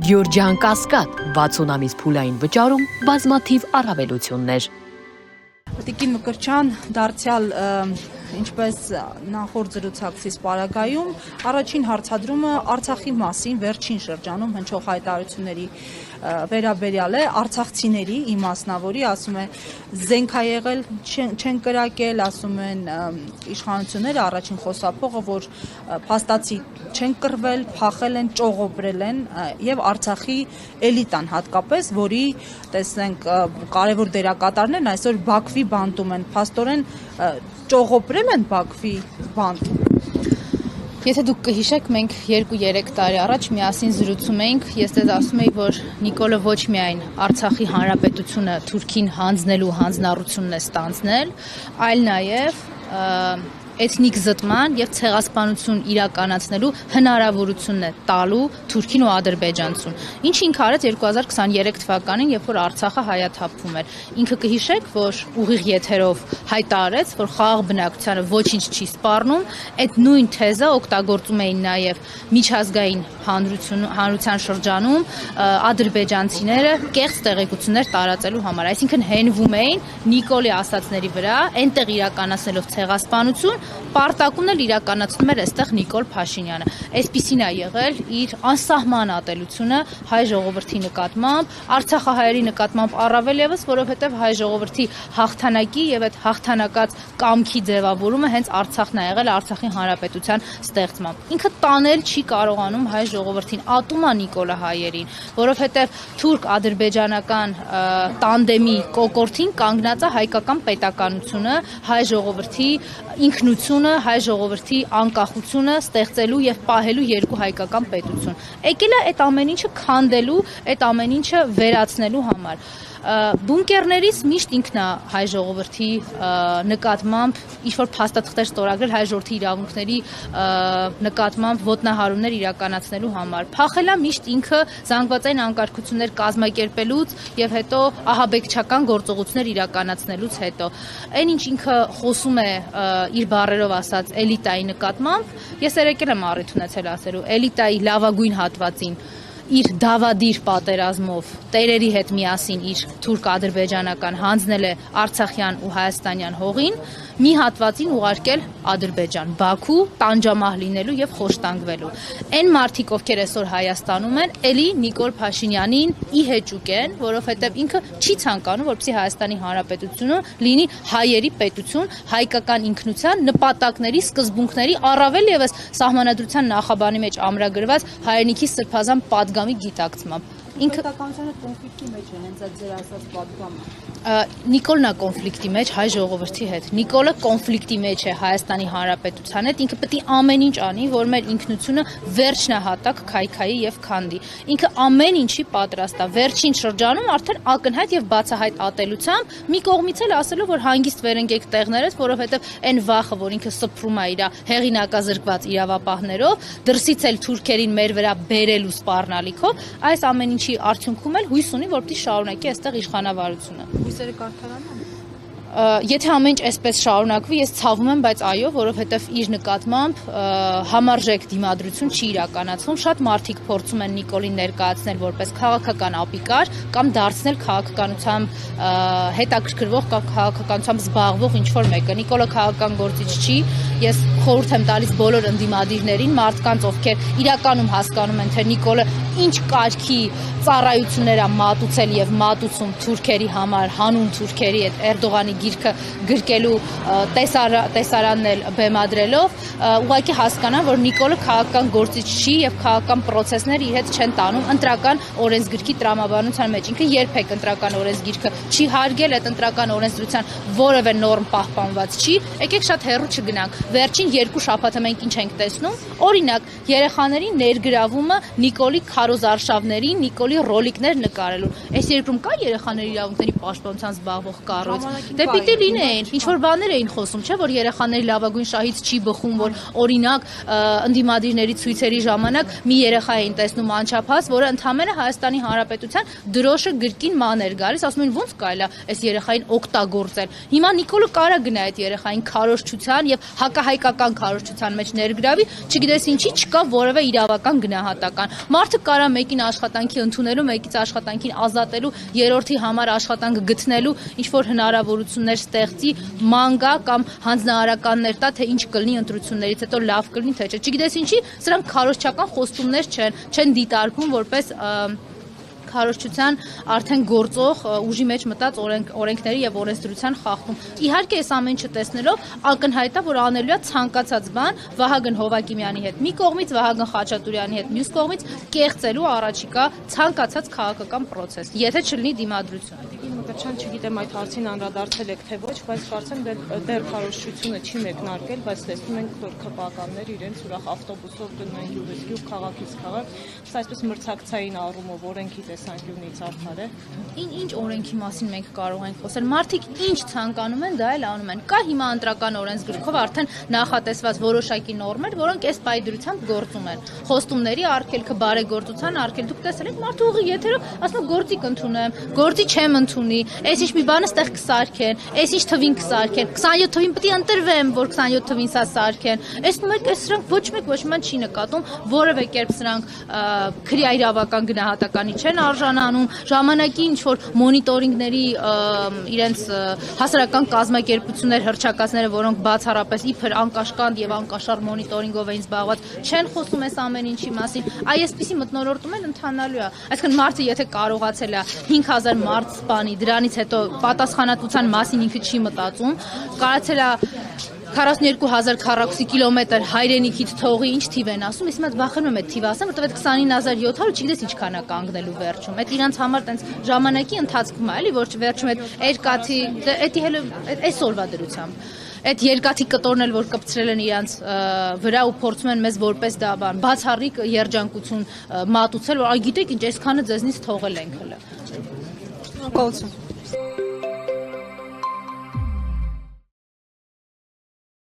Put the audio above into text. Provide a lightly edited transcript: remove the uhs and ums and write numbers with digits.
Գյորջյան Կասկադ 60 ամիս փուլային վճարում բազմաթիվ առավելություններ։ Տիկին Մկրտչյան դարձյալ ինչպես նախորդ զրուցակցից պարագայում առաջին հարցադրումը Արցախի մասին վերջին շրջանում հնչող հայտարարությունների վերաբերյալ է արցախցիների իմասնավորի, ասում է զենք ա եղել, չեն կրակել, ասում են իշխանությունները առաջին խոսափողը, որ փաստացի չեն կռվել, փախել են, ճողոպրել են եւ Արցախի էլիտան հատկապես, որի տեսնենք կարևոր դերակատարներն այսօր Բաքվի բանտում են, փաստորեն ճողոպրել են Բաքվի բանտում։ Եթե դուք կհիշեք, մենք 2-3 տարի առաջ միասին զրուցում էինք, ես դες ասում էի, որ Նիկոլը ոչ միայն Արցախի հանրապետությունը Թուրքին հանձնելու հանձնառությունն է ստանձնել, այլ նաև էթնիկ զտման եւ ցեղասպանություն իրականացնելու հնարավորությունն է տալու Թուրքին ու Ադրբեջանցուն։ Ինչ ինքը արեց 2023 թվականին, երբ որ Արցախը հայաթափվում էր։ Ինքը կհիշեք, որ ուղիղ եթերով հայտարարեց, որ խաղաղ բնակչությանը ոչինչ չի սպառնում, այդ նույն թեզը օգտագործում էին նաեւ միջազգային հանրության շրջանում ադրբեջանցիները կեղծ տեղեկություններ տարածելու համար։ Այսինքն հենվում էին Նիկոլի ասածների վրա, այնտեղ իրականացնելով ցեղասպանություն Պարտակումն էլ իրականացնում էր այստեղ Նիկոլ Փաշինյանը։ Այսպիսին է եղել իր անսահման ատելությունը հայ ժողովրդի նկատմամբ, արցախահայերի նկատմամբ առավել եւս, որովհետեւ հայ ժողովրդի հաղթանակի եւ այդ հաղթանակած կամքի ձևավորումը հենց Արցախն է եղել Արցախի հանրապետության ստեղծմամբ։ Ինքը տանել չի կարողանում հայ ժողովրդին, ատում է Նիկոլը հայերին, որովհետեւ թուրք-ադրբեջանական տանդեմի կոկորդին կանգնած է հայկական պետականությունը, հայ ժողովրդի ինքնությունը, հայ ժողովրդի անկախությունը ստեղծելու եւ պահելու երկու հայկական պետություն։ Եկել է այդ ամեն ինչը քանդելու, այդ ամեն ինչը վերացնելու համար։ Բունկերներից միշտ ինքն է հայ ժողովրդի նկատմամբ ինչ-որ փաստաթղթեր ստորագրել հայ ժողովրդի իրավունքների նկատմամբ ոտնահարումներ իրականացնելու համար։ Փախել է միշտ ինքը զանգվածային անկարգություններ կազմակերպելուց եւ հետո ահաբեկչական գործողություններ իրականացնելուց հետո։ Այն ինչ ինքը խոսում է իր բառերով ասած էլիտայի նկատմամբ, ես երեկել եմ առիթ ունեցել ասելու էլիտայի լավագույն հատվածին իր դավադիր պատերազմով տերերի հետ միասին իր թուրք-ադրբեջանական հանձնել է Արցախյան ու Հայաստանյան հողին, մի հատվածին ուղարկել Ադրբեջան, Բաքու, տանջամահ լինելու եւ խոշտանգվելու։ Այն մարդիկ, ովքեր այսօր Հայաստանում են, էլի Նիկոլ Փաշինյանին ի հեճուկ են, որովհետեւ ինքը չի ցանկանում, որպեսզի Հայաստանի Հանրապետությունը լինի հայերի պետություն, հայկական ինքնության նպատակների, սկզբունքների, առավել եւս Սահմանադրության նախաբանի մեջ ամրագրված հայրենիքի սրբազան պատգամի գիտակցմամբ։ Ինքը պետականությունը կոնֆլիկտի մեջ է հենց այդ ձեր ասած պատգամը։ Նիկոլն է կոնֆլիկտի մեջ հայ ժողովրդի հետ։ Նիկոլը կոնֆլիկտի մեջ է Հայաստանի Հանրապետության հետ։ Ինքը պետք է ամեն ինչ անի, որ մեր ինքնությունը վերջնահատակ քայքայի եւ քանդի։ Ինքը ամեն ինչի պատրաստ է։ Վերջին շրջանում արդեն ակնհայտ եւ բացահայտ ատելությամբ մի կողմից էլ ասելով, որ հանգիստ վերընկեք տեղներից, որովհետեւ այն վախը, որ ինքը սփռում է իր հեղինակազրկված իրավապահներով, դրսից էլ թուրքերին մեր վրա բերելու սպառնալիքով, այս ամեն ինչի արդյունքում էլ հույս ունի, որպեսզի շարունակի այստեղ իշխանավարությունը։ Հույսերը կարդարանում են։ Եթե ամեն ինչ այսպես շարունակվի, ես ցավում եմ, բայց այո, որովհետև իր նկատմամբ համարժեք դիմադրություն չի իրականացվում։ Շատ մարդիկ փորձում են Նիկոլին ներկայացնել որպես քաղաքական ապիկար կամ դարձնել քաղաքականությամբ հետաքրքրվող կամ քաղաքականությամբ զբաղվող ինչ-որ մեկը։ Նիկոլը քաղաքական գործիչ չի։ Ես խորհուրդ եմ տալիս բոլոր ընդդիմադիրներին, մարդկանց, ովքեր իրականում հասկանում են, թե Նիկոլը ինչ կարգի ծառայություններ է մատուցել եւ մատուցում թուրքերի համար, հանուն թուրքերի այդ Էրդողանի գիրքը գրկելու տեսարանն էլ բեմադրելով, ուղղակի հասկանան, որ Նիկոլը քաղաքական գործիչ չի եւ քաղաքական process-ներ իր հետ չեն տանում ընտրական օրենսգրքի տրամաբանության մեջ։ Ինքը երբեք ընտրական օրենսգիրքը չի հարգել, այդ ընտրական օրենսդրության որևէ նորմ պահպանված չի։ Եկեք շատ հեռու չգնանք։ Վերջին 2 շաբաթը մենք ինչ ենք տեսնում։ Օրինակ, երեխաների ներգրավումը Նիկոլի քարոզարշավների, Նիկոլի ռոլիկներ նկարելու։ Այս երկրում կա երեխաների իրավունքների պաշտպանությամբ զբաղվող կառույց։ Դե Պիտի լինեին, ինչ որ բաներ էին խոսում, չէ՞ որ երեխաների լավագույն շահից չի բխում, որ օրինակ ընդդիմադիրների ցույցերի ժամանակ մի երեխա էին տեսնում անչափահաս, որը ընդամենը Հայաստանի Հանրապետության դրոշը գրկին ման էր գալիս, ասում են ոնց կարելի է այս երեխային օգտագործել։ Հիմա Նիկոլը կարա գնա այդ երեխային քարոզչության եւ հակահայկական քարոզչության մեջ ներգրավի, չգիտես ինչի չկա որևէ իրավական գնահատական։ Մարդը կարա մեկին աշխատանքի ընդունելու, մեկից աշխատանքին ազատելու, երրորդի համար աշխատանք գտնելու ինչ որ հնարավորություններ ստեղծի, մանգա կամ հանձնարարականներ տա, թե ինչ կլինի ընտրություններից հետո լավ կլինի, թե չէ։ Չգիտես ինչի, սրանք քարոզչական խոստումներ չեն դիտարկվում որպես քարոզչության արդեն գործող ուժի մեջ մտած օրենքների եւ օրենսդրության խախտում։ Իհարկե այս ամեն ինչը տեսնելով ակնհայտ է, որ անելու է ցանկացած բան Վահագն Հովակիմյանի հետ մի կողմից, Վահագն Խաչատուրյանի հետ մյուս կողմից կեղծելու առաջիկա ցանկացած քաղաքական process, եթե չլինի դիմադրություն։ Մկրտչյան չգիտեմ այդ հարցին անդրադարձել եք թե ոչ, բայց կարծեմ դեռ քարոզչությունը չի մեկնարկել, բայց տեսնում ենք որ քպականներ իրենց ուրախ ավտոբուսով գնում են յուղից յուղ, քաղաքից քաղաք, սա այսպես մրցակցային առումով օրենքի տեսանկյունից արդար է։ Ինչ օրենքի մասին մենք կարող ենք խոսել։ Մարդիկ ինչ ցանկանում են, դա էլ անում են։ Կա հիմա ընտրական օրենսգրքով արդեն նախատեսված որոշակի նորմեր, որոնք այս պայդրությամբ գործում են։ Խոստումների արգելքը, բարեգործության արգելքը, դուք տեսել եք մարդու ուղի եթերով ասում գործի կընդունեմ, գործի չեմ ընդունի, այս ինչ մի բանը ստեղ կսարքեն, այս ինչ թվին կսարքեն, 27 թվին պետք է ընտրվեմ, որ 27 թվին սա սարքեն։ Այս սրանք ոչ մեկ չի նկատում, որևէ կերպ սրանք քրեա իրավական գնահատականի չեն արժանանում, ժամանակի ինչ որ մոնիտորինգների իրենց հասարակական կազմակերպություններ հռչակացները, որոնք բացառապես իբր անկաշկանդ եւ անկաշառ մոնիտորինգով էին զբաղված, չեն խոսում այս ամեն ինչի մասին։ Այսպիսի մթնոլորտում են ընթանալու է։ Այսինքն մարդը եթե կարողացել է 5000 մարդ սպանի, դրանից հետո պատասխանատվության մասին ինքը չի մտածում, կարացել է 42000 քառակուսի կիլոմետր հայրենիքից թողի, ինչ թիվ են ասում, իսկ մոտ վախենում եմ այդ թիվը ասեմ, որտեղ այդ 29700 չգիտես ինչքան է կանգնելու վերջում։ Այդ իրանց համար տենց ժամանակի ընթացքում է, էլի, որ վերջում այդ երկաթի, դա այսօրվա դրությամբ այդ երկաթի կտորն էլ որ կպցրել են իրանց վրա ու փորձում են մեզ որպես դա բան բացառիկ երջանկություն մատուցել, որ այ գիտեք ինչ, այսքանը ձեզնից թողել ենք հələ։ Շնորհակալություն։